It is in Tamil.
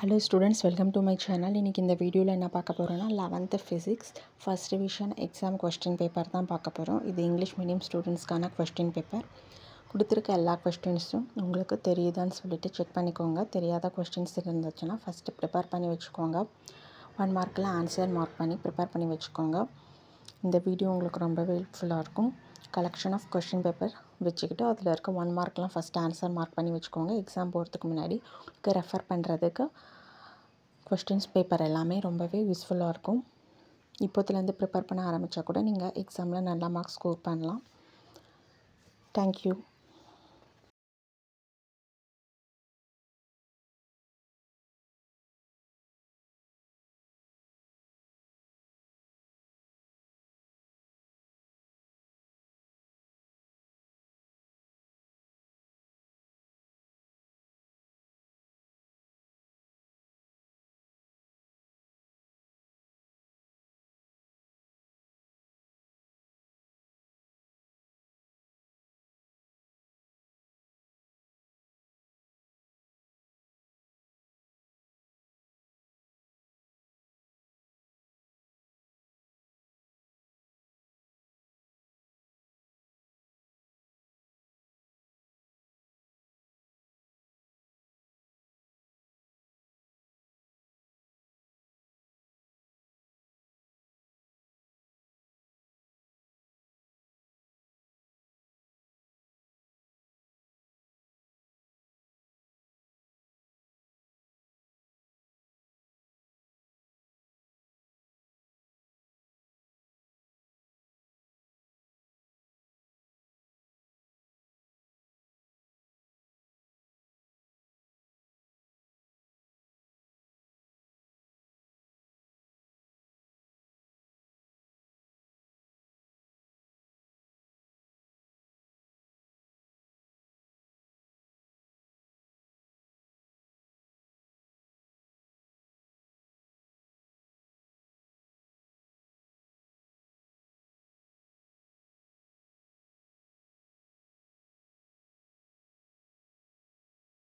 Hello students, welcome to my channel. இன்னைக்கு இந்த வீடியோவில் என்ன பார்க்க போகிறோன்னா 11th physics first division exam question paper தான் பார்க்க போகிறோம். இது இங்கிலீஷ் மீடியம் ஸ்டூடெண்ட்ஸ்க்கான கொஸ்டின் பேப்பர். கொடுத்துருக்க எல்லா கொஸ்டின்ஸும் உங்களுக்கு தெரியுதான்னு சொல்லிட்டு செக் பண்ணிக்கோங்க. தெரியாத கொஸ்டின்ஸ் இருந்துச்சுன்னா ஃபஸ்ட்டு ப்ரிப்பேர் பண்ணி வச்சுக்கோங்க. 1 மார்க்கில் ஆன்சர் மார்க் பண்ணி ப்ரிப்பேர் பண்ணி வச்சுக்கோங்க. இந்த வீடியோ உங்களுக்கு ரொம்பவே ஹெல்ப்ஃபுல்லாக இருக்கும். கலெக்ஷன் ஆஃப் கொஸ்டின் பேப்பர் வச்சுக்கிட்டு அதில் இருக்க 1 மார்க்லாம் ஃபஸ்ட்டு ஆன்சர் மார்க் பண்ணி வச்சுக்கோங்க. எக்ஸாம் போகிறதுக்கு முன்னாடி உங்களுக்கு ரெஃபர் பண்ணுறதுக்கு கொஸ்டின்ஸ் பேப்பர் எல்லாமே ரொம்பவே யூஸ்ஃபுல்லாக இருக்கும். இப்போத்துலேருந்து ப்ரிப்பேர் பண்ண ஆரம்பித்தா கூட நீங்கள் எக்ஸாமில் நல்லா மார்க்ஸ் ஸ்கோர் பண்ணலாம். தேங்க்யூ.